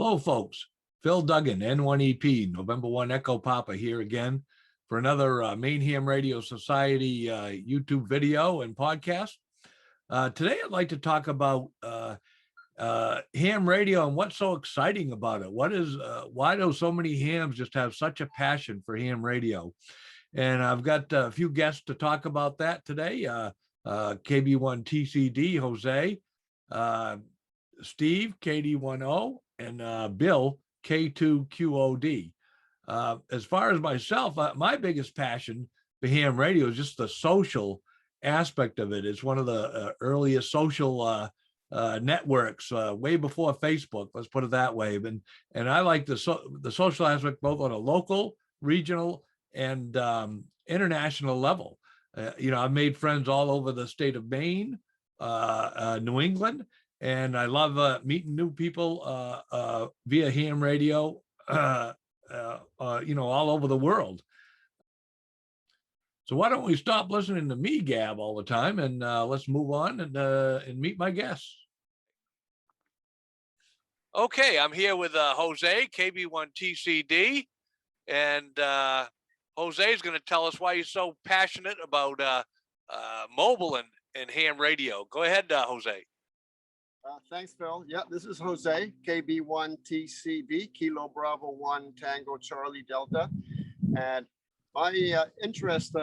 Hello, folks. Phil Duggan, N1EP, November 1 Echo Papa here again for another Maine Ham Radio Society YouTube video and podcast. Today, I'd like to talk about ham radio and what's so exciting about it. Why do so many hams just have such a passion for ham radio? And I've got a few guests to talk about that today. KB1TCD, Jose, Steve, KD1O, and Bill, K2QOD. As far as myself, my biggest passion for ham radio is just the social aspect of it. It's one of the earliest social networks, way before Facebook, let's put it that way. And I like the social aspect both on a local, regional, and international level. I've made friends all over the state of Maine, New England, and I love meeting new people via ham radio, all over the world. So why don't we stop listening to me gab all the time and let's move on and meet my guests. Okay, I'm here with Jose, KB1TCD, and Jose is going to tell us why he's so passionate about mobile and ham radio. Go ahead, Jose. Thanks, Phil. Yeah, this is Jose, KB1TCD, Kilo Bravo 1 Tango Charlie Delta. And my interest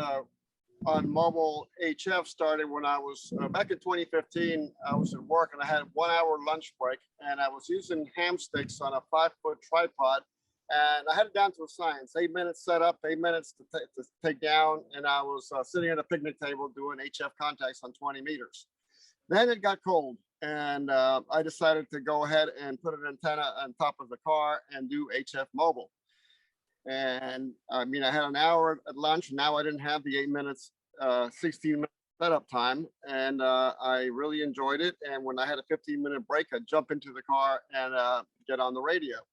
on mobile HF started when I was, back in 2015, I was at work and I had a 1 hour lunch break and I was using ham sticks on a 5-foot tripod. And I had it down to a science, 8 minutes set up, 8 minutes to take down. And I was sitting at a picnic table doing HF contacts on 20 meters. Then it got cold. And I decided to go ahead and put an antenna on top of the car and do HF mobile. And I mean, I had an hour at lunch. Now I didn't have the 8 minutes, 16 minute setup time. And I really enjoyed it. And when I had a 15-minute break, I'd jump into the car and get on the radio.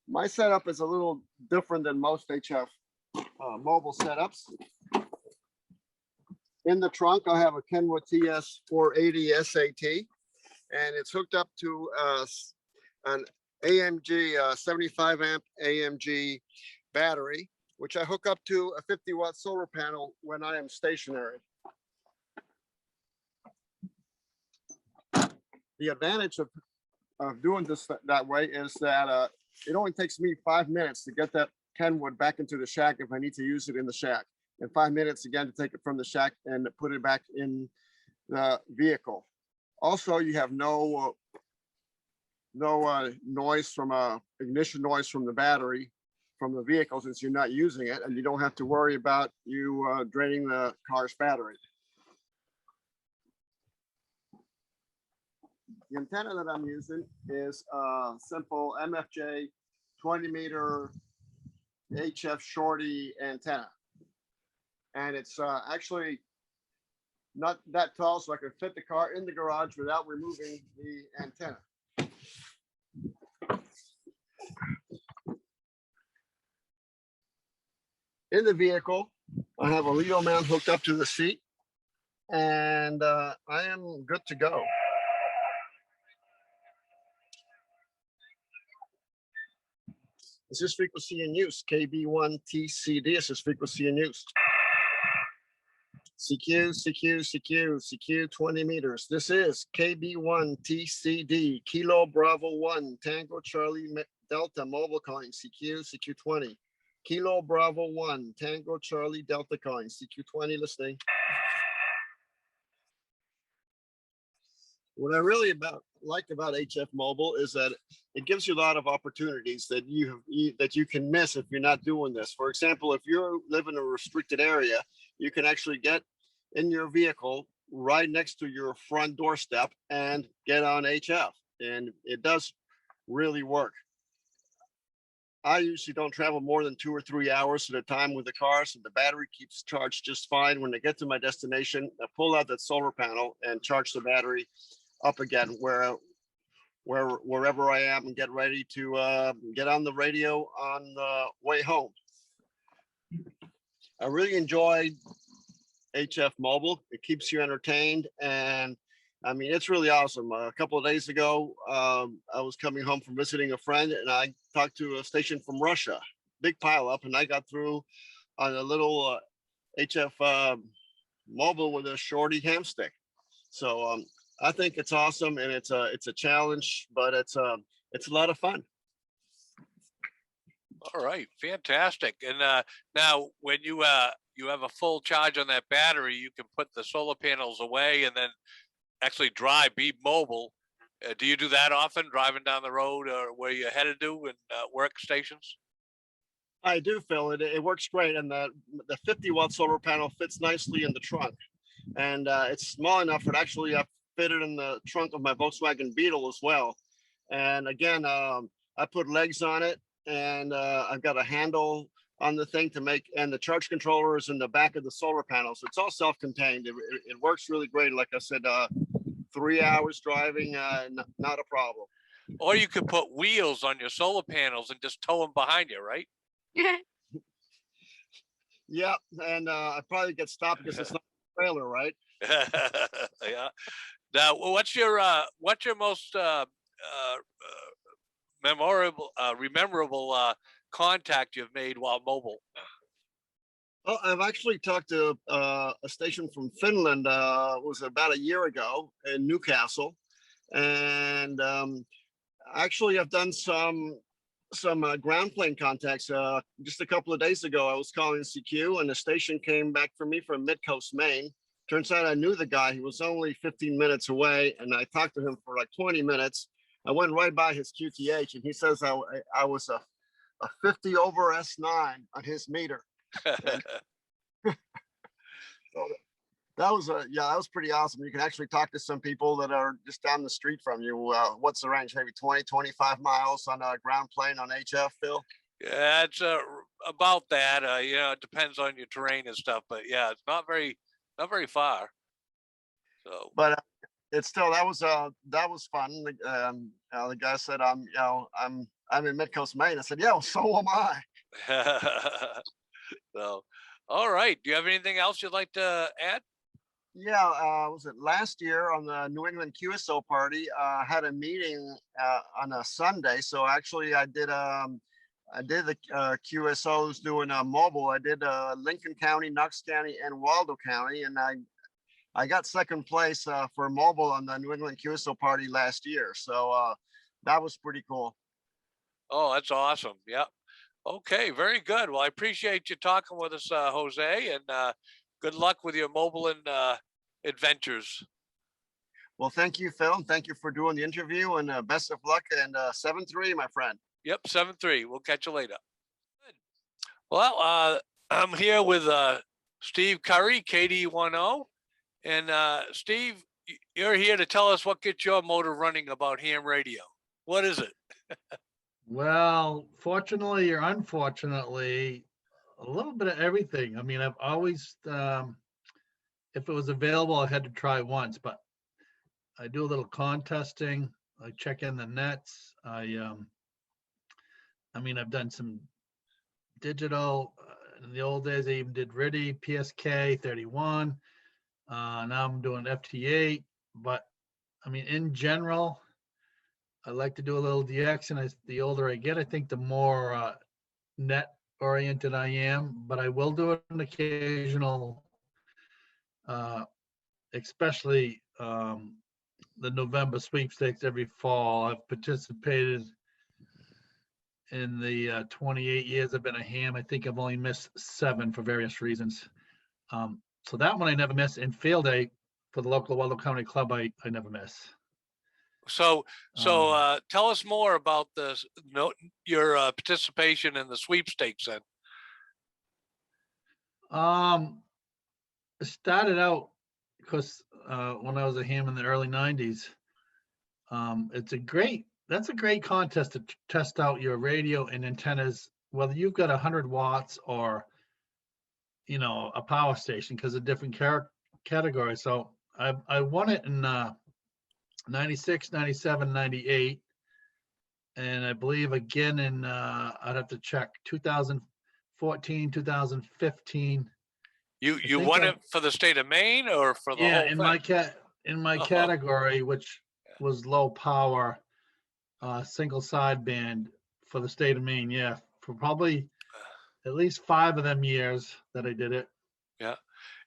My setup is a little different than most HF mobile setups. In the trunk, I have a Kenwood TS480 SAT. And it's hooked up to an AMG 75 amp AMG battery, which I hook up to a 50-watt solar panel when I am stationary. The advantage of doing this that way is that it only takes me 5 minutes to get that Kenwood back into the shack if I need to use it in the shack, and 5 minutes again to take it from the shack and put it back in the vehicle. Also, you have no noise from ignition noise from the battery from the vehicle since you're not using it, and you don't have to worry about you draining the car's battery. The antenna that I'm using is a simple MFJ 20-meter HF shorty antenna, and it's actually not that tall, so I could fit the car in the garage without removing the antenna. In the vehicle, I have a Lido mount hooked up to the seat, and I am good to go. This is frequency in use, KB1TCD. This is frequency in use. CQ, CQ, CQ, CQ 20 meters. This is KB1TCD, Kilo Bravo 1, Tango Charlie Delta mobile calling, CQ, CQ 20. Kilo Bravo 1, Tango Charlie Delta calling, CQ 20 listening. What I really like about HF Mobile is that it gives you a lot of opportunities that you can miss if you're not doing this. For example, if you live in a restricted area, you can actually get in your vehicle right next to your front doorstep and get on HF, and it does really work. I usually don't travel more than 2 or 3 hours at a time with the car, so the battery keeps charged just fine. When I get to my destination, I pull out that solar panel and charge the battery up again wherever I am and get ready to get on the radio on the way home. I really enjoy HF Mobile. It keeps you entertained and I mean, it's really awesome. A couple of days ago, I was coming home from visiting a friend, and I talked to a station from Russia, big pile up, and I got through on a little HF mobile with a shorty ham stick. So I think it's awesome, and it's a challenge, but it's a lot of fun. All right, fantastic. And now, when you have a full charge on that battery, you can put the solar panels away and then actually drive, be mobile. Do you do that often, driving down the road or where you're headed to and workstations? I do, Phil. It works great, and the 50-watt solar panel fits nicely in the trunk, and it's small enough that actually I fit it in the trunk of my Volkswagen Beetle as well. And again, I put legs on it, and I've got a handle on the thing to make, and the charge controller is in the back of the solar panel, so it's all self-contained. It works really great. Like I said, 3 hours driving, not a problem. Or you could put wheels on your solar panels and just tow them behind you, right? Yeah, and I probably get stopped because it's not a trailer, right? Yeah. Now, what's your most memorable contact you've made while mobile? Well, I've actually talked to a station from Finland. It was about a year ago in Newcastle, and actually I've done some ground plane contacts. Just a couple of days ago, I was calling CQ, and the station came back for me from Midcoast, Maine. Turns out I knew the guy. He was only 15 minutes away, and I talked to him for like 20 minutes. I went right by his QTH, and he says I was a 50 over S9 on his meter. So that was pretty awesome. You can actually talk to some people that are just down the street from you. What's the range? Maybe 20, 25 miles on a ground plane on HF, Phil? Yeah, it's about that. It depends on your terrain and stuff, but yeah, it's not very far. So, but it's still that was fun. The guy said, I'm in Midcoast, Maine. I said, yeah, well, so am I. So, all right. Do you have anything else you'd like to add? Yeah, was it last year on the New England QSO party? Had a meeting on a Sunday. So actually, I did the QSOs doing a mobile. I did Lincoln County, Knox County, and Waldo County, and I got second place for mobile on the New England QSO party last year. So that was pretty cool. Oh, that's awesome. Yep. Okay, very good. Well, I appreciate you talking with us, Jose, and good luck with your mobile and adventures. Well, thank you, Phil, and thank you for doing the interview, and best of luck, and 7-3, my friend. Yep, 7-3. We'll catch you later. Good. Well, I'm here with Steve Curry, KD1O, and Steve, you're here to tell us what gets your motor running about ham radio. What is it? Well, fortunately or unfortunately, a little bit of everything. I mean, I've always, if it was available, I had to try once, but I do a little contesting. I check in the nets. I mean, I've done some digital. In the old days, I even did RIDI, PSK 31. Now I'm doing FT8. But I mean, in general, I like to do a little DX, and the older I get, I think the more net oriented I am. But I will do an occasional, especially the November sweepstakes every fall. I've participated in the 28 years I've been a ham. I think I've only missed 7 for various reasons. So that one I never miss. And field day for the local Waldo County Club, I never miss. So tell us more about your participation in the sweepstakes then. I started out because when I was a ham in the early 90s, that's a great contest to test out your radio and antennas, whether you've got 100 watts or, a power station, because of different category. So I won it in 96, 97, 98. And I believe again in, I'd have to check, 2014, 2015. You won it for the state of Maine or for the whole thing? in my Oh. category, which was low power, single sideband for the state of Maine. Yeah, for probably at least 5 of them years that I did it. Yeah.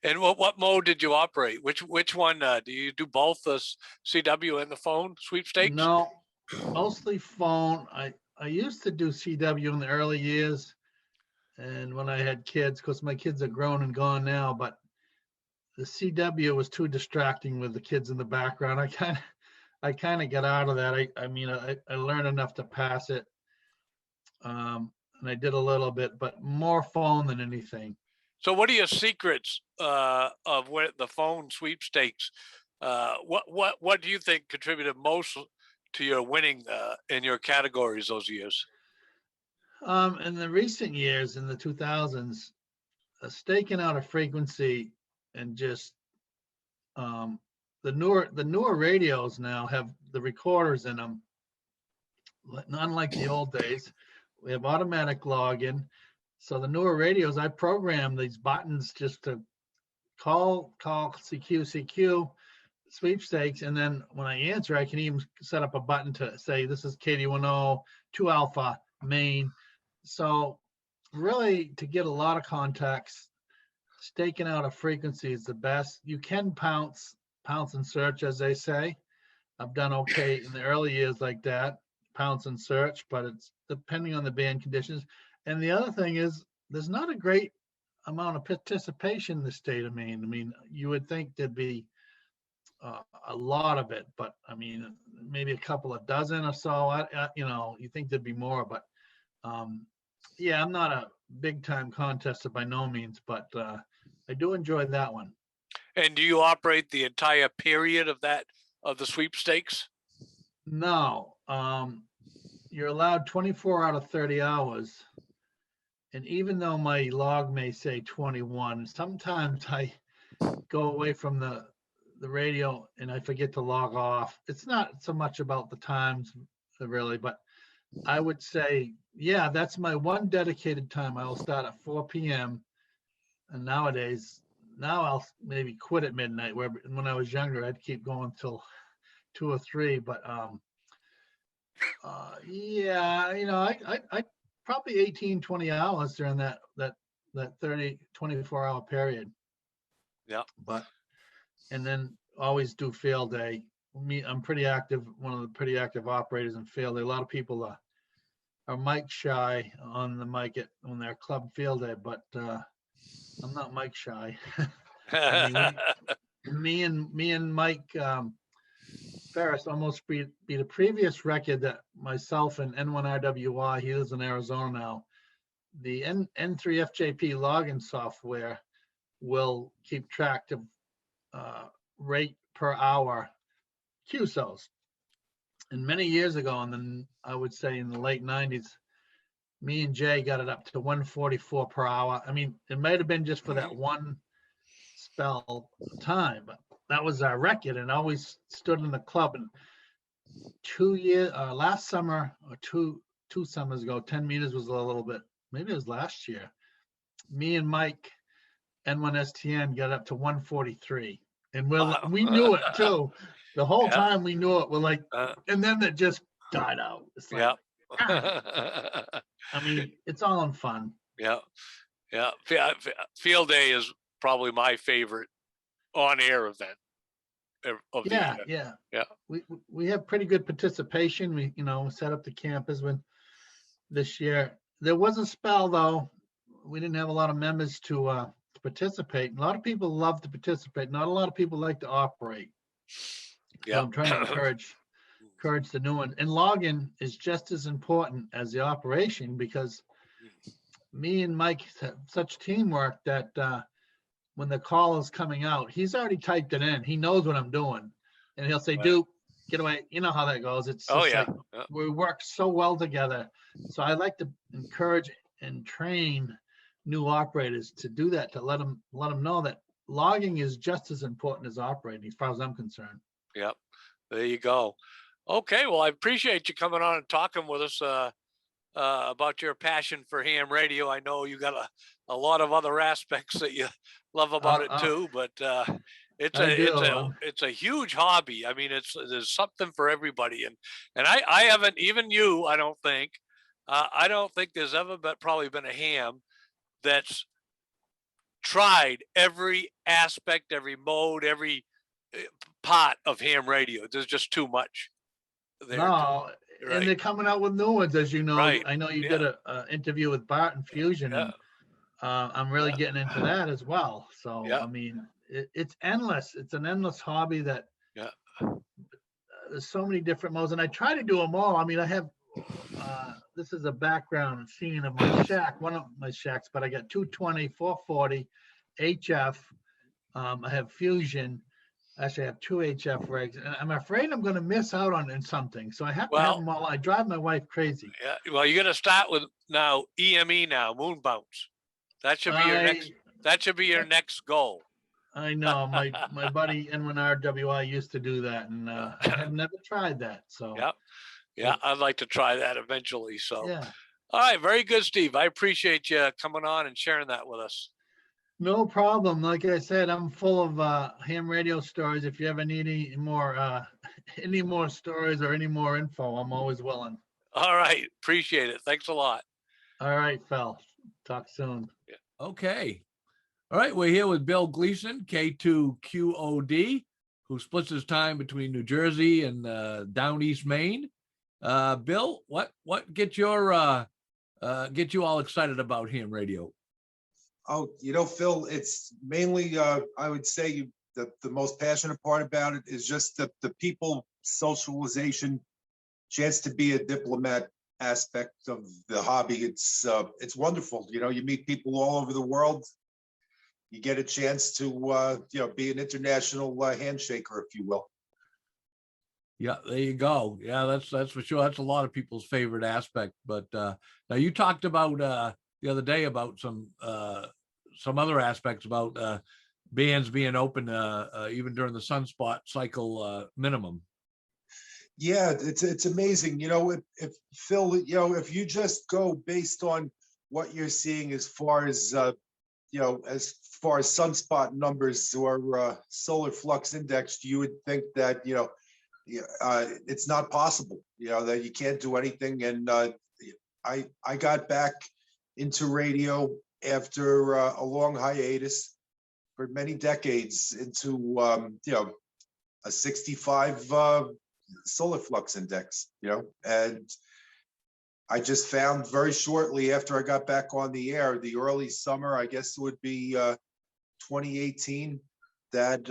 And what mode did you operate? Which one? Do you do both the CW and the phone sweepstakes? No, mostly phone. I used to do CW in the early years, and when I had kids, because my kids are grown and gone now, but the CW was too distracting with the kids in the background. I kind of got out of that. I mean, I learned enough to pass it. And I did a little bit, but more phone than anything. So what are your secrets of where the phone sweepstakes? What do you think contributed most to your winning in your categories those years? In the recent years, in the 2000s, staking out a frequency and just the newer radios now have the recorders in them. Unlike the old days, we have automatic login. So the newer radios, I program these buttons just to call CQ sweepstakes, and then when I answer, I can even set up a button to say this is KD1O 2 Alpha Main. So really, to get a lot of contacts, staking out a frequency is the best. You can pounce and search, as they say. I've done okay in the early years like that, pounce and search, but it's depending on the band conditions. And the other thing is, there's not a great amount of participation in the state of Maine. I mean, you would think there'd be a lot of it, but I mean, maybe a couple of dozen or so. You think there'd be more, but yeah, I'm not a big time contester by no means, but I do enjoy that one. And do you operate the entire period of the sweepstakes? No, you're allowed 24 out of 30 hours. And even though my log may say 21, sometimes I go away from the radio and I forget to log off. It's not so much about the times really, but I would say, yeah, that's my one dedicated time. I will start at 4 p.m. And nowadays, now I'll maybe quit at midnight, where when I was younger, I'd keep going till 2 or 3. But yeah, I probably 18, 20 hours during that 30, 24-hour period. Yeah. But, and then always do field day. I'm pretty active, one of the pretty active operators in field day. A lot of people are mic shy on the mic on their club field day, but I'm not mic shy. I mean, me and Mike Ferris almost beat a previous record that myself and N1RWI, he lives in Arizona now. The N3FJP login software will keep track of rate per hour QSOs. And many years ago, and then I would say in the late 90s, me and Jay got it up to 144 per hour. I mean, it might have been just for that one spell time, but that was our record, and always stood in the club. And 2 years, last summer or two summers ago, 10 meters was a little bit, maybe it was last year. Me and Mike N1STN got up to 143, and we knew it too. The whole time we knew it. We're like, and then it just died out. It's like, I mean, it's all in fun. Yeah. Field day is probably my favorite on-air event of the year. Yeah. We have pretty good participation. We set up the campus this year. There was a spell though. We didn't have a lot of members to participate. A lot of people love to participate. Not a lot of people like to operate. Yeah. So I'm trying to encourage the new one. And login is just as important as the operation, because me and Mike have such teamwork that when the call is coming out, he's already typed it in. He knows what I'm doing, and he'll say, "Duke, get away." You know how that goes. It's just like, we work so well together. So I like to encourage and train new operators to do that, to let them know that logging is just as important as operating, as far as I'm concerned. Yep. There you go. Okay. Well, I appreciate you coming on and talking with us about your passion for ham radio. I know you got a lot of other aspects that you love about it too, but It's I a do. it's a huge hobby. I mean, there's something for everybody, and I haven't, even you, I don't think there's ever probably been a ham that's tried every aspect, every mode, every part of ham radio. There's just too much there. No, and Right. they're coming out with new ones, as you know. Right. I know you Yeah. did a interview with Bart and Fusion, Yeah. and I'm really Yeah. getting into that as well. So Yeah. I mean, it's endless. It's an endless hobby that Yeah. there's so many different modes, and I try to do them all. I mean, I have this is a background scene of my shack, one of my shacks, but I got 220, 440, HF. I have Fusion. Actually, I have 2 HF rigs, and I'm afraid I'm going to miss out on something. So I have to have them all. I drive my wife crazy. Yeah. Well, you're gonna start with now EME now, moon bounce. That should be your next. That should be your next goal. I know my buddy N1RWI used to do that, and I have never tried that. So yeah, I'd like to try that eventually. So yeah, all right, very good, Steve. I appreciate you coming on and sharing that with us. no problem. Like I said, I'm full of ham radio stories. If you ever need any more stories or any more info, I'm always willing. All right, appreciate it. Thanks a lot. All right, Phil. Talk soon. Yeah. Okay. All right, we're here with Bill Gleason K2QOD, who splits his time between New Jersey and down East Maine. Bill, what get you all excited about ham radio? Oh, Phil, it's mainly, I would say the most passionate part about it is just the people socialization, chance to be a diplomat aspect of the hobby. It's wonderful. You meet people all over the world. You get a chance to, be an international handshaker, if you will. Yeah, there you go. Yeah, that's for sure. That's a lot of people's favorite aspect. But now you talked about the other day about some other aspects about bands being open even during the sunspot cycle minimum. Yeah, it's amazing. If Phil, if you just go based on what you're seeing as far as sunspot numbers or solar flux index, you would think that it's not possible. That you can't do anything. And I got back into radio after a long hiatus for many decades into a 65 solar flux index, and I just found very shortly after I got back on the air, the early summer, I guess it would be 2018, that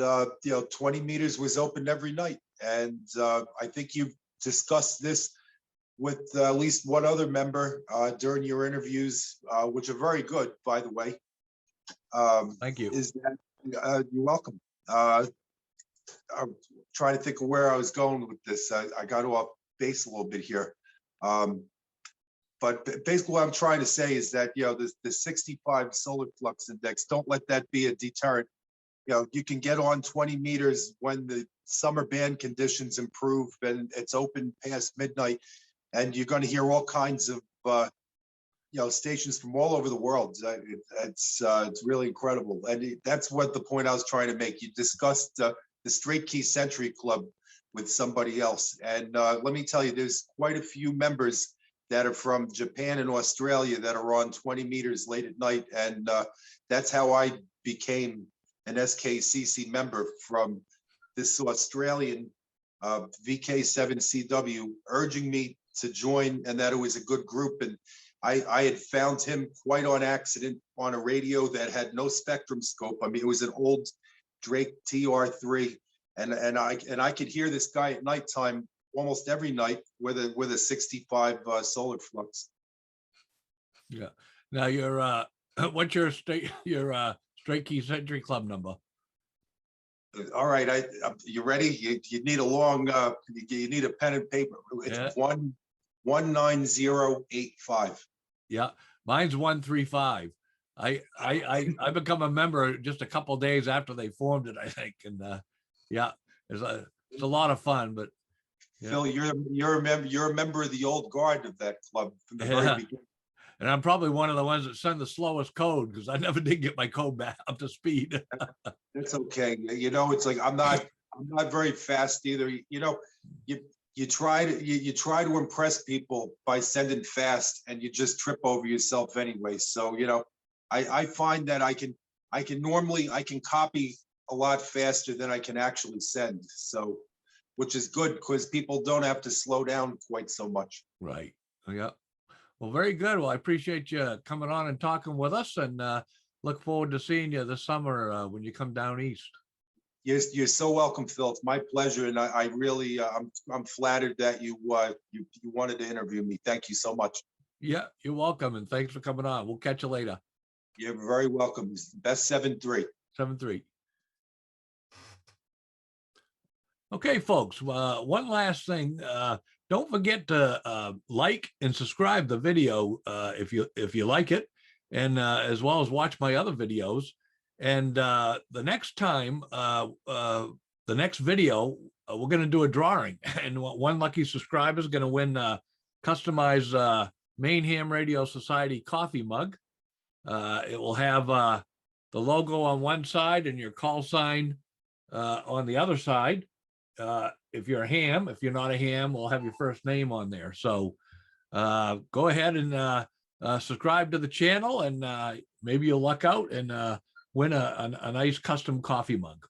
20 meters was open every night. And I think you've discussed this with at least one other member during your interviews, which are very good, by the way. Thank you. Is that you're welcome. I'm trying to think of where I was going with this. I got off base a little bit here. But basically what I'm trying to say is that, the 65 solar flux index, don't let that be a deterrent. You can get on 20 meters when the summer band conditions improve and it's open past midnight, and you're going to hear all kinds of, stations from all over the world. It's really incredible. And that's what the point I was trying to make. You discussed the Straight Key Century Club with somebody else. And let me tell you, there's quite a few members that are from Japan and Australia that are on 20 meters late at night. And that's how I became an SKCC member, from this Australian VK7CW urging me to join, and that it was a good group. And I had found him quite on accident on a radio that had no spectrum scope. I mean, it was an old Drake TR3, and I could hear this guy at nighttime almost every night with a 65 solar flux. Yeah. Now your what's your Straight Key Century Club number? All right, you ready? You need a long you need a pen and paper. It's 19085. Yeah, mine's 135. I become a member just a couple of days after they formed it, I think, and yeah, it's a lot of fun. But yeah. Phil, you're a member of the old guard of that club from the very beginning. And I'm probably one of the ones that send the slowest code because I never did get my code back up to speed. It's okay. It's like I'm not very fast either. You try to impress people by sending fast, and you just trip over yourself anyway. So I find that I can copy a lot faster than I can actually send. So, which is good because people don't have to slow down quite so much. Right. Yeah. Well, very good. Well, I appreciate you coming on and talking with us, and look forward to seeing you this summer when you come down east. You're so welcome, Phil. It's my pleasure, and I really I'm flattered that you wanted to interview me. Thank you so much. Yeah, you're welcome, and thanks for coming on. We'll catch you later. You're very welcome. Best 7-3. 7-3. Okay, folks. One last thing. Don't forget to like and subscribe the video if you like it, and as well as watch my other videos. And the next time, the next video, we're going to do a drawing, and one lucky subscriber is going to win a customized Maine Ham Radio Society coffee mug. It will have the logo on one side and your call sign on the other side. If you're a ham, if you're not a ham, we'll have your first name on there. So go ahead and subscribe to the channel, and maybe you'll luck out and win a nice custom coffee mug.